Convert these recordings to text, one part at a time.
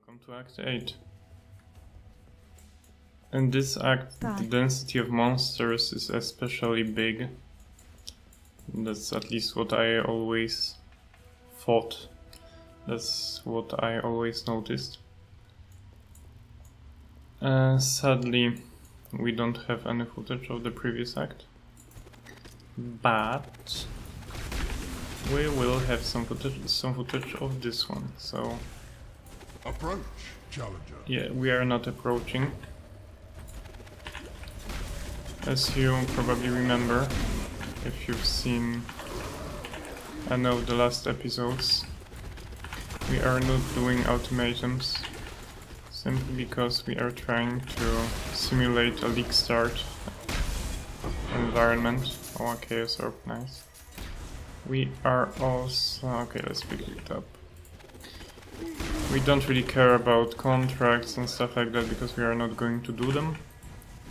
Welcome to Act 8. In this act, the density of monsters is especially big. That's at least what I always thought. That's what I always noticed. Sadly, we don't have any footage of the previous act. But we will have some footage of this one, so... Approach, challenger. Yeah, we are not approaching. As you probably remember, if you've seen any of the last episodes, we are not doing ultimatums, simply because we are trying to simulate a league start environment. Oh, chaos orb, nice. We are also... okay, let's pick it up. We don't really care about contracts and stuff like that because we are not going to do them.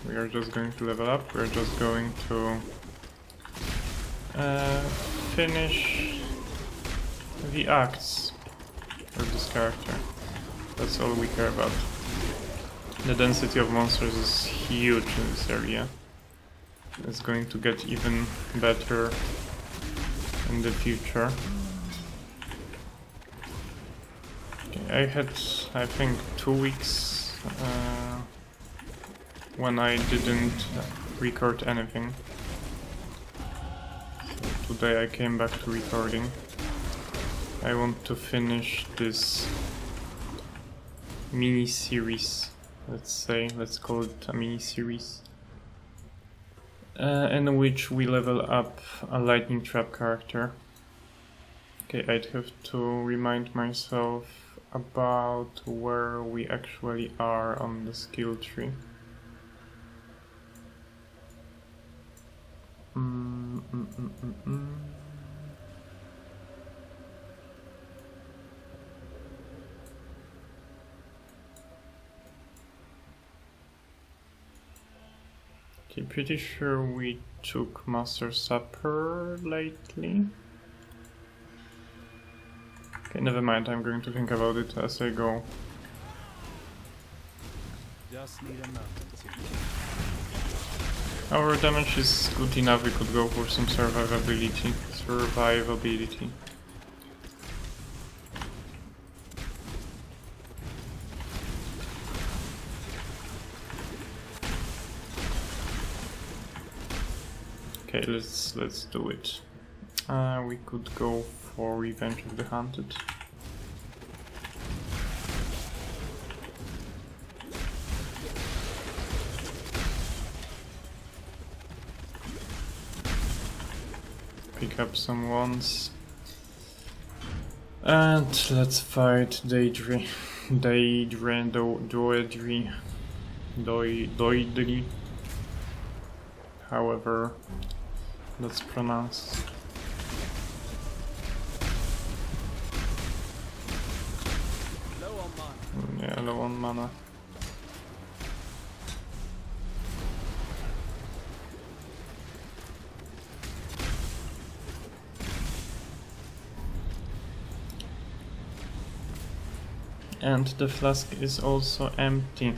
We are just going to level up, we're just going to finish the acts for this character. That's all we care about. The density of monsters is huge in this area. It's going to get even better in the future. I had, I think, 2 weeks when I didn't record anything. So today I came back to recording. I want to finish this mini-series, let's call it a mini-series, in which we level up a lightning trap character. Okay, I'd have to remind myself about where we actually are on the skill tree. Okay, pretty sure we took Master Supper lately. Okay, never mind, I'm going to think about it as I go. Just need a moment. Our damage is good enough, we could go for some survivability. Okay, let's do it. We could go for Revenge of the Hunted. Pick up some wands. And let's fight Doidri. However that's pronounced. Yeah, low on mana. And the flask is also empty.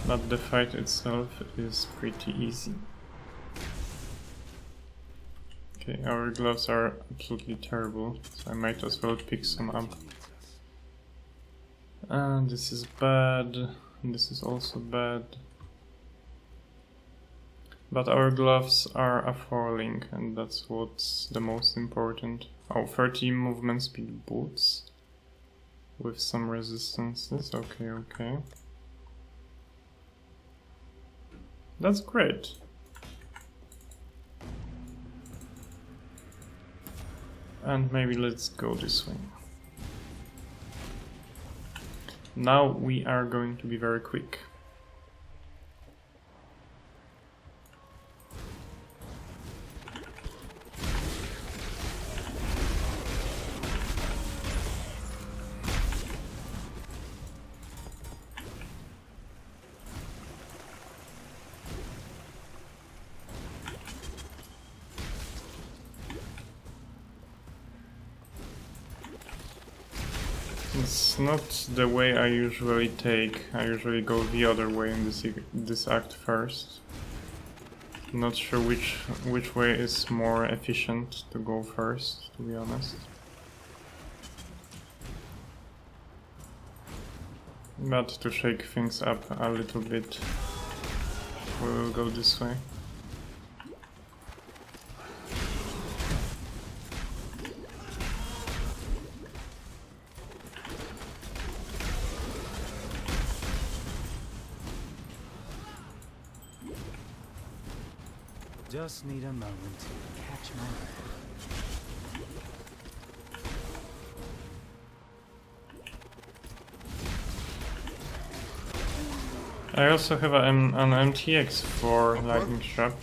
But the fight itself is pretty easy. Okay, our gloves are absolutely terrible, so I might as well pick some up. And this is bad, and this is also bad. But our gloves are a falling, and that's what's the most important. Oh, 30 movement speed boots with some resistances. Okay. That's great. And maybe let's go this way. Now we are going to be very quick. It's not the way I usually take. I usually go the other way in this act first. Not sure which way is more efficient to go first, to be honest. But to shake things up a little bit, we will go this way. Just need a moment to catch my breath. I also have an MTX for lightning trap.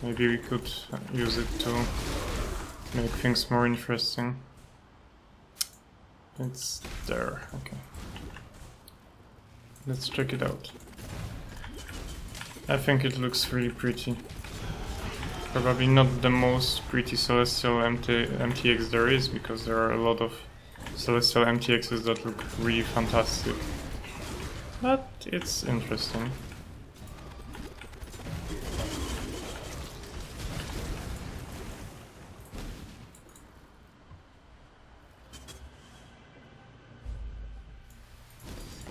Maybe we could use it to make things more interesting. It's there, okay. Let's check it out. I think it looks really pretty. Probably not the most pretty Celestial MTX there is, because there are a lot of Celestial MTXs that look really fantastic. But it's interesting.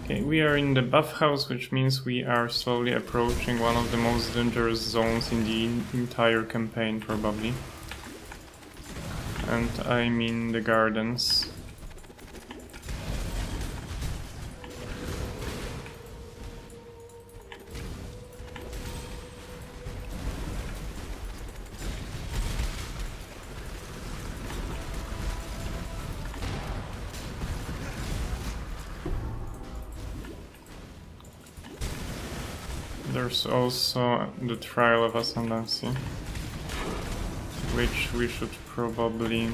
Okay, we are in the buff house, which means we are slowly approaching one of the most dangerous zones in the entire campaign, probably. And I mean the gardens. There's also the Trial of Ascendancy, which we should probably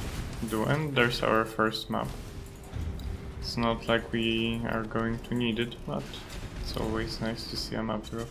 do, and there's our first map. It's not like we are going to need it, but it's always nice to see a map drop.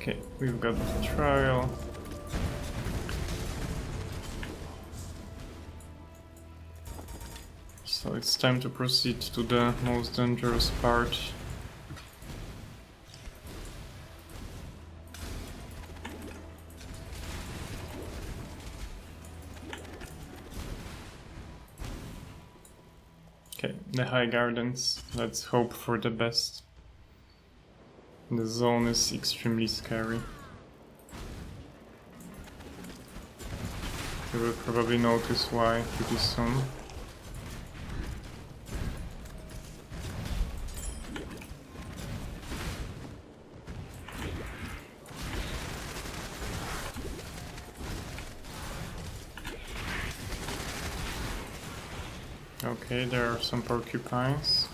Okay, we've got the trial. So it's time to proceed to the most dangerous part. Okay, the High Gardens. Let's hope for the best. The zone is extremely scary. You will probably notice why pretty soon. Okay, there are some porcupines.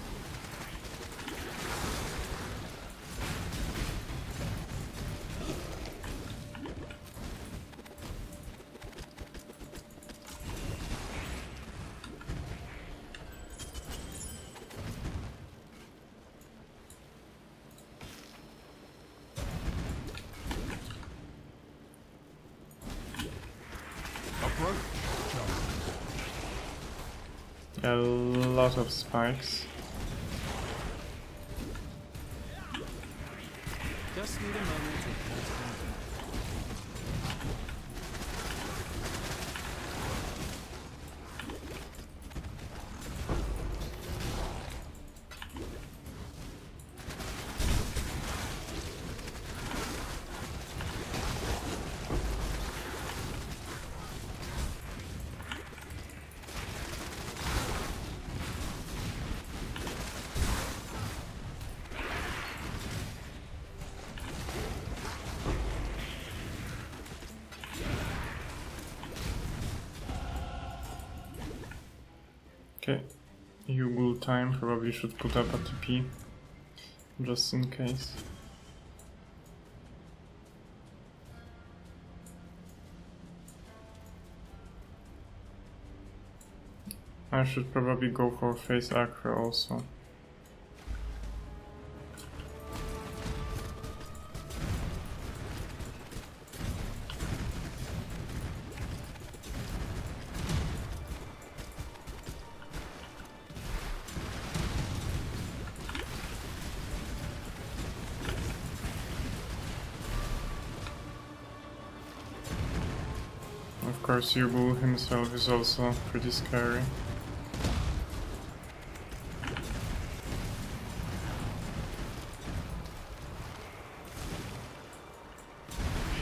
A lot of spikes. Just need a moment to catch my breath. Okay, Yugul time, probably should put up a TP. just in case. I should probably go for face acro also. Of course, Yubu himself is also pretty scary.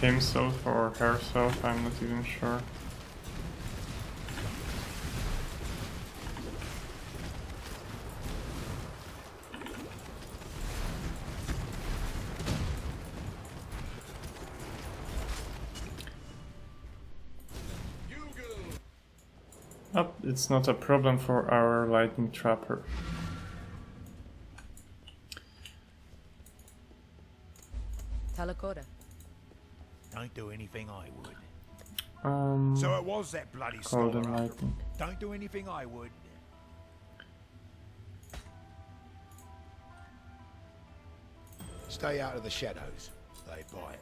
Himself or herself, I'm not even sure. Oh, it's not a problem for our lightning trapper. Talakoda. Don't do anything I would. So it was that bloody Golden scholar. lightning. Don't do anything I would. Stay out of the shadows. They bite.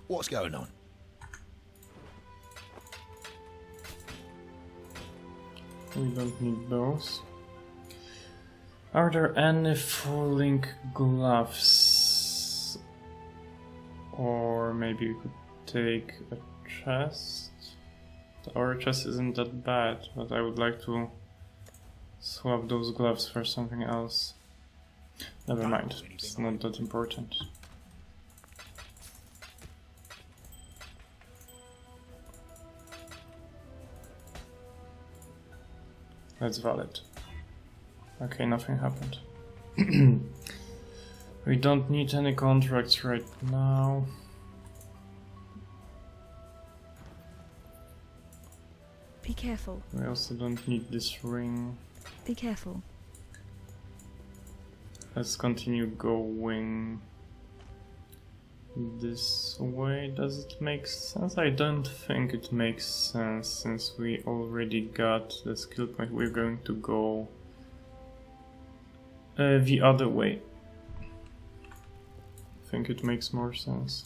What's going on? We don't need those. Are there any falling gloves? Or maybe we could take a chest? Our chest isn't that bad, but I would like to swap those gloves for something else. Never mind, it's not that important. That's valid. Okay, nothing happened. We don't need any contracts right now. Be careful. We also don't need this ring. Be careful. Let's continue going this way. Does it make sense? I don't think it makes sense since we already got the skill point. We're going to go the other way. I think it makes more sense.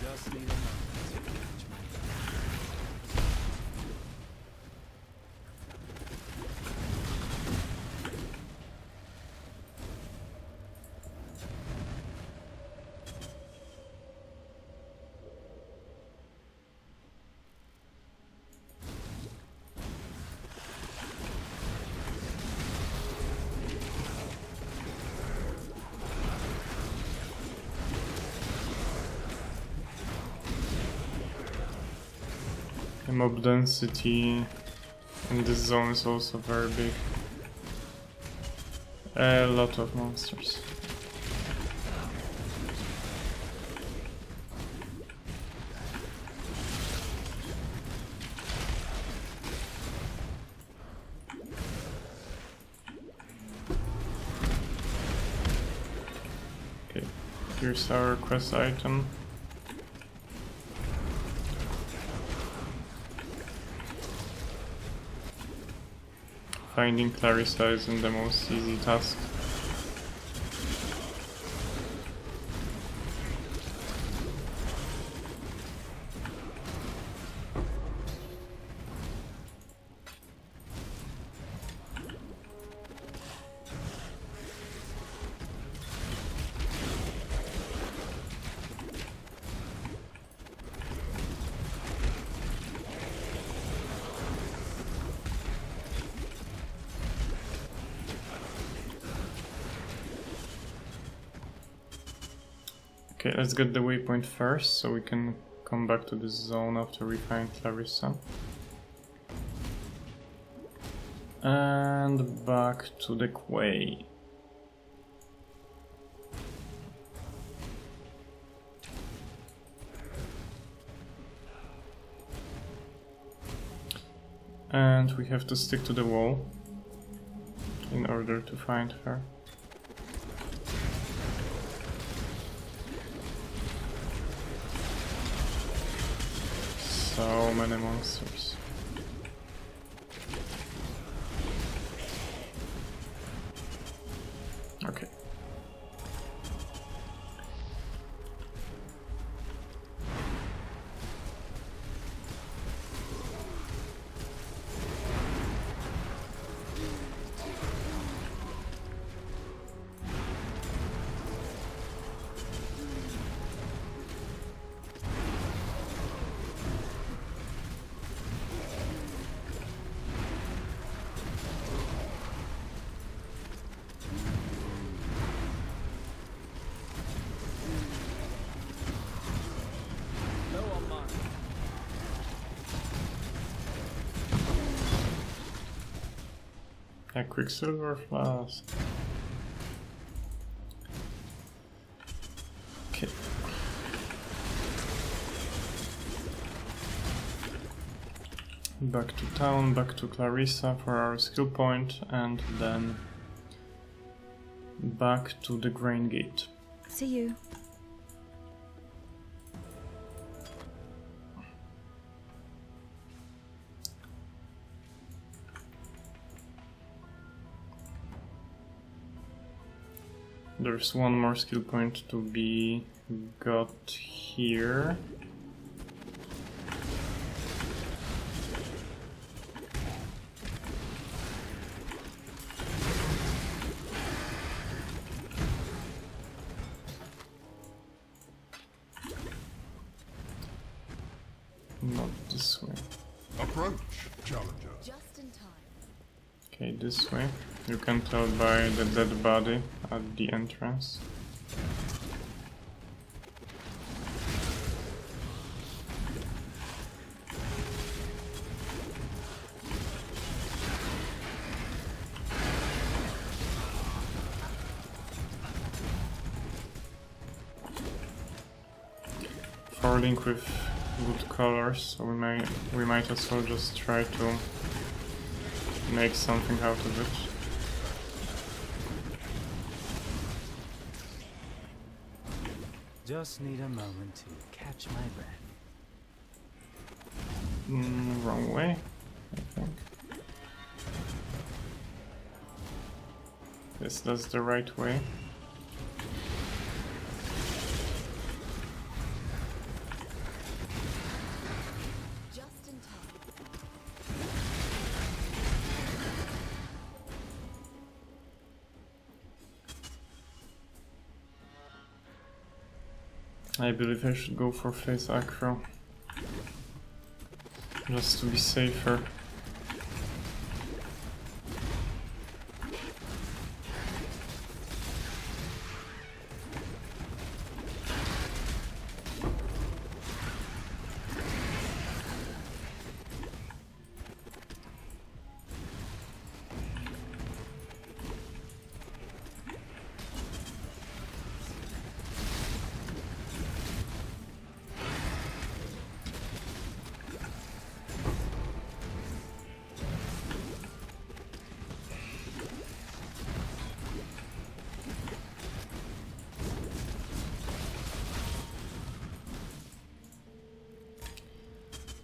Just need a moment to catch my The mob density in this zone is also very big. A lot of monsters. Okay, here's our quest item. Finding Clarissa isn't the most easy task. Okay, let's get the waypoint first, so we can come back to this zone after we find Clarissa. And back to the quay. And we have to stick to the wall in order to find her. So many monsters. Okay. A Quicksilver Flask. Okay. Back to town, back to Clarissa for our skill point, and then back to the Grain Gate. See you. There's one more skill point to be got here. Not this way. Approach, challenger. Just in time. Okay, this way. You can tell by the dead body at the entrance. Falling with good colors, so we might as well just try to make something out of it. Just need a moment to catch my breath. Wrong way, I think. Yes, that's the right way. Just in time. I believe I should go for face acro. Just to be safer.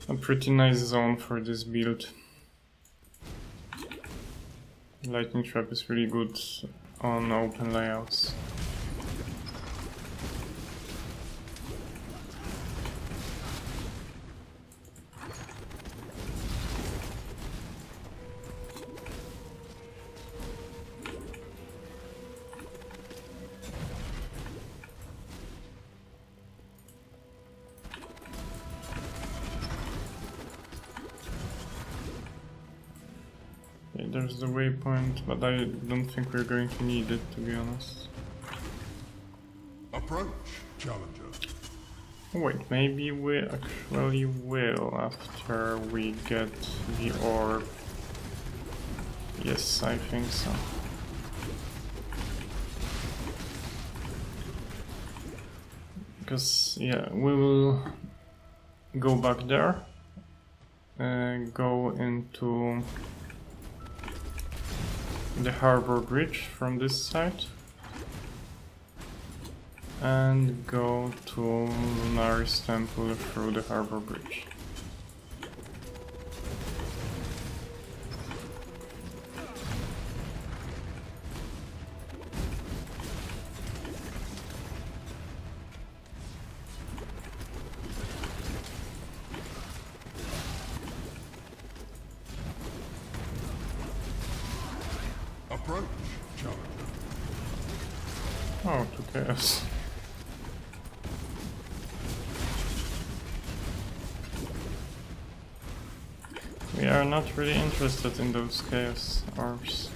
A pretty nice zone for this build. Lightning Trap is really good on open layouts. There's the waypoint, but I don't think we're going to need it, to be honest. Approach, challenger. Wait, maybe we actually will after we get the orb. Yes, I think so. Because, yeah, we will go back there, go into the harbor bridge from this side, and go to Lunaris Temple through the harbor bridge. Approach, challenger. Oh, to chaos. We are not really interested in those chaos orbs.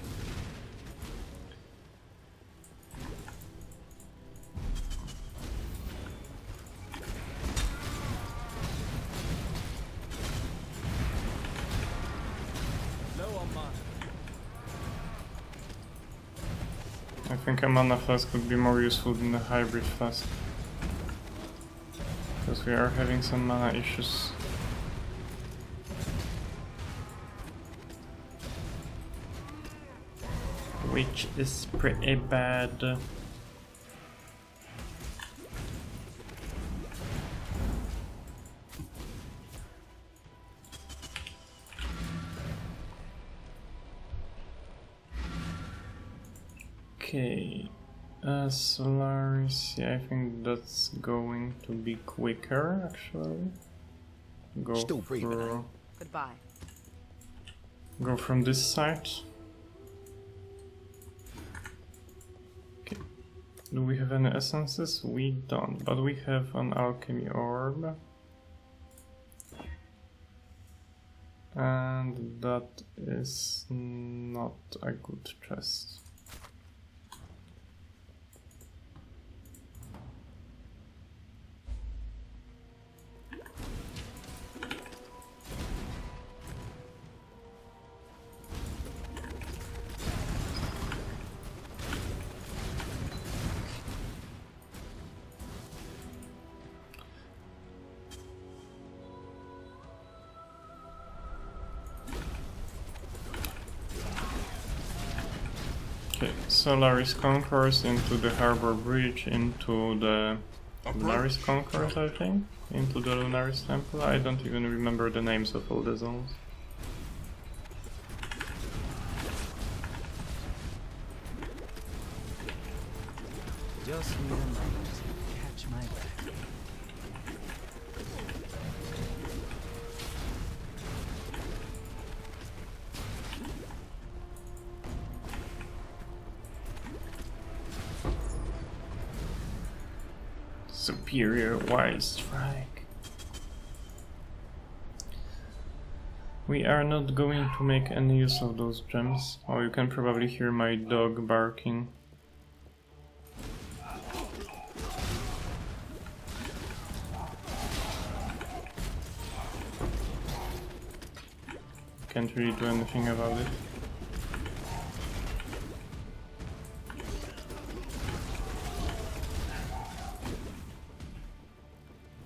I think a mana flask would be more useful than a hybrid flask. Because we are having some mana issues. Which is pretty bad. Okay, Solaris, yeah, I think that's going to be quicker actually. Go Still breathing, eh? Goodbye. Go from this side. Okay. Do we have any essences? We don't, but we have an alchemy orb. And that is not a good chest. Okay, Solaris Concourse into the harbor bridge, into the Lunaris Concourse, I think, into the Lunaris Temple. I don't even remember the names of all the zones. Just need a moment to catch my breath. Superior Wide Strike. We are not going to make any use of those gems. Oh, you can probably hear my dog barking. Can't really do anything about it.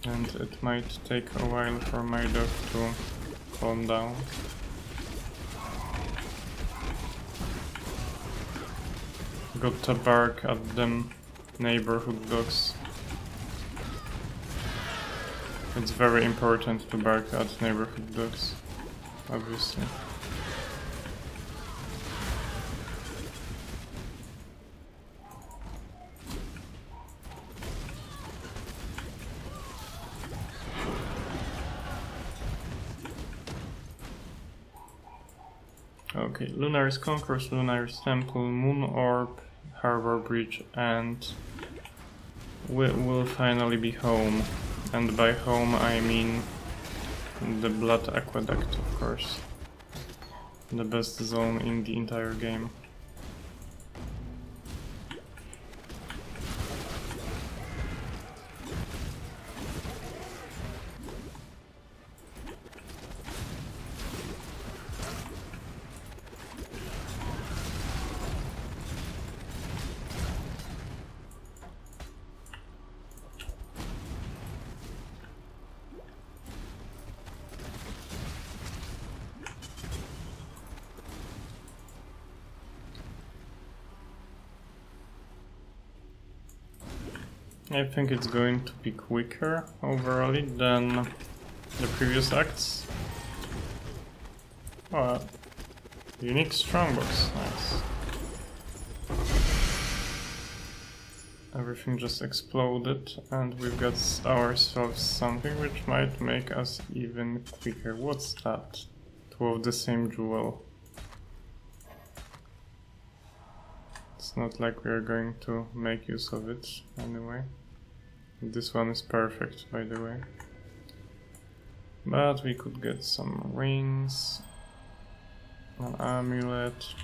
And it might take a while for my dog to calm down. Got to bark at them neighborhood dogs. It's very important to bark at neighborhood dogs, obviously. Okay, Lunaris Concourse, Lunaris Temple, Moon Orb, Harbor Bridge, and we'll finally be home. And by home I mean the Blood Aqueduct, of course. The best zone in the entire game. I think it's going to be quicker overall than the previous acts. Oh, unique strongbox, nice. Everything just exploded, and we've got ourselves something which might make us even quicker. What's that? Two of the same jewel. It's not like we're going to make use of it anyway. This one is perfect, by the way. But we could get some rings, an amulet.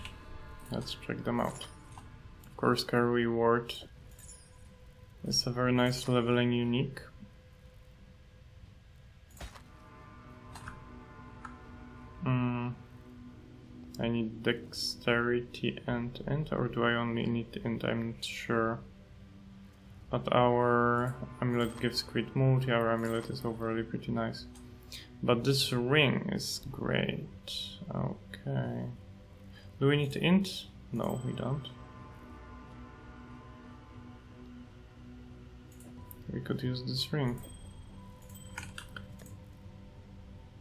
Let's check them out. Of course, carry reward. It's a very nice leveling unique. I need dexterity and int, or do I only need int? I'm not sure. But our amulet gives crit multi, our amulet is overall pretty nice. But this ring is great. Okay. Do we need int? No, we don't. We could use this ring.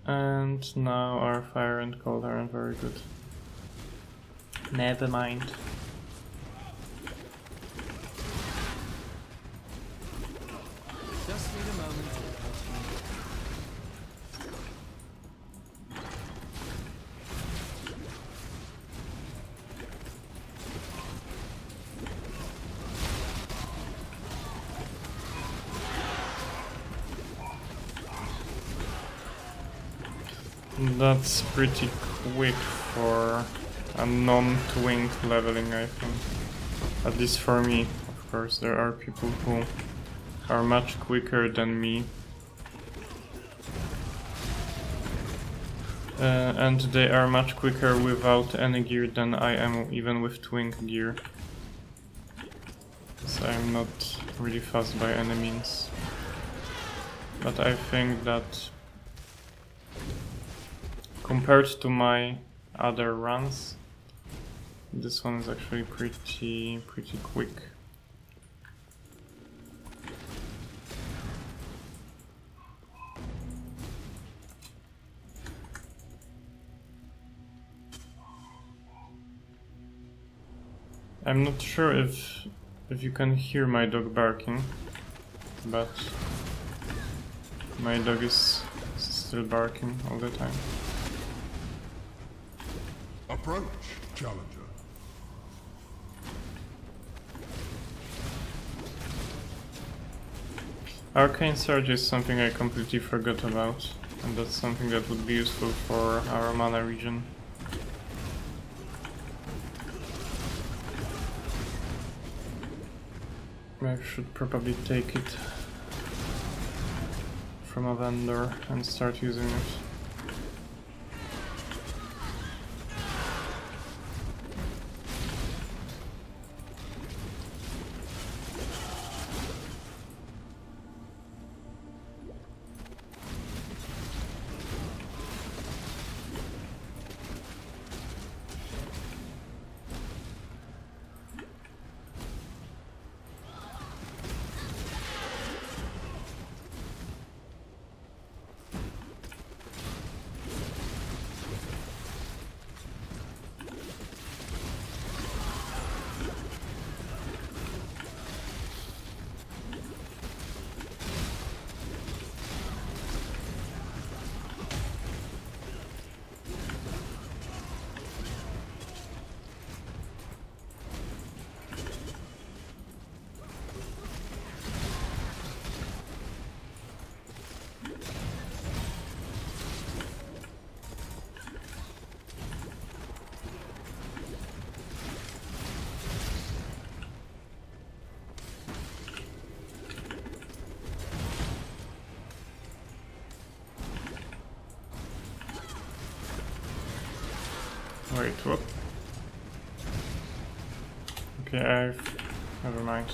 And now our fire and cold aren't very good. Never mind. Just need a moment to catch my breath. That's pretty quick for a non-twink leveling, I think. At least for me. Of course, there are people who are much quicker than me. And they are much quicker without any gear than I am, even with twink gear. So I'm not really fast by any means. But I think that compared to my other runs, this one is actually pretty quick. I'm not sure if you can hear my dog barking, but my dog is still barking all the time. Approach, challenger. Arcane Surge is something I completely forgot about, and that's something that would be useful for our mana regen. I should probably take it from a vendor and start using it. Wait, what? Okay, never mind.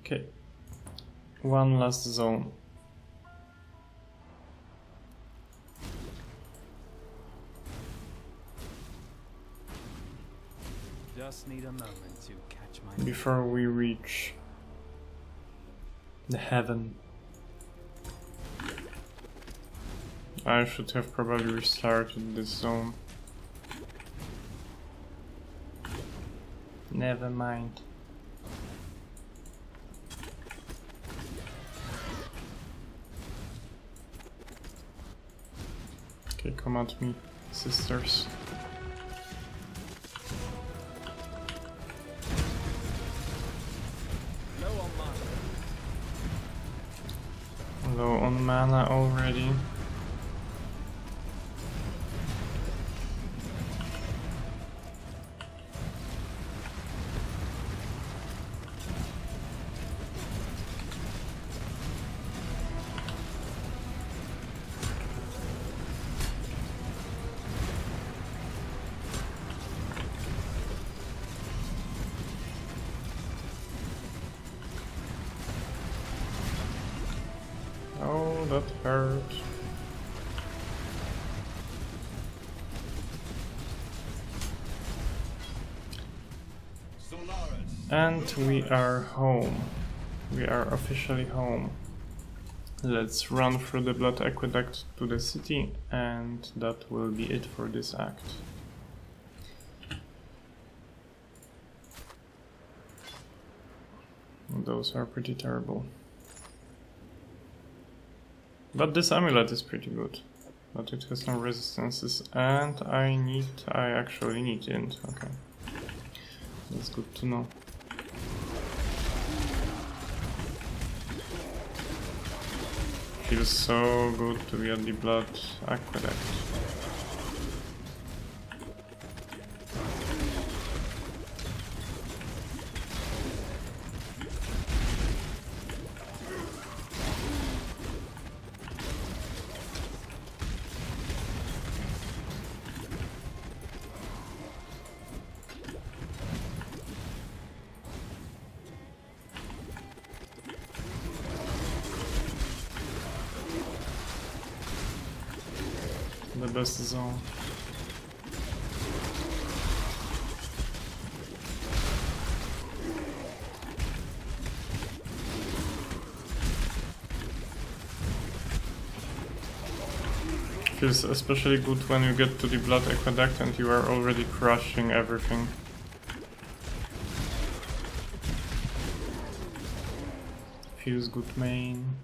Okay. One last zone. Just need a moment to catch my Before we reach the heaven. I should have probably restarted this zone. Never mind. Okay, come at me, sisters. Low on mana already. Oh, that hurt. And we are home. We are officially home. Let's run through the Blood Aqueduct to the city, and that will be it for this act. Those are pretty terrible. But this amulet is pretty good. But it has no resistances, and I actually need it. Okay. That's good to know. Feels so good to be at the Blood Aqueduct. The best zone. Feels especially good when you get to the Blood Aqueduct and you are already crushing everything. Feels good, main.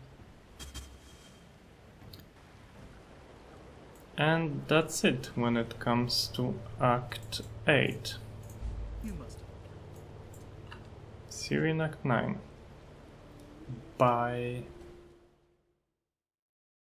And that's it when it comes to Act 8. You must. See you in Act 9. Bye.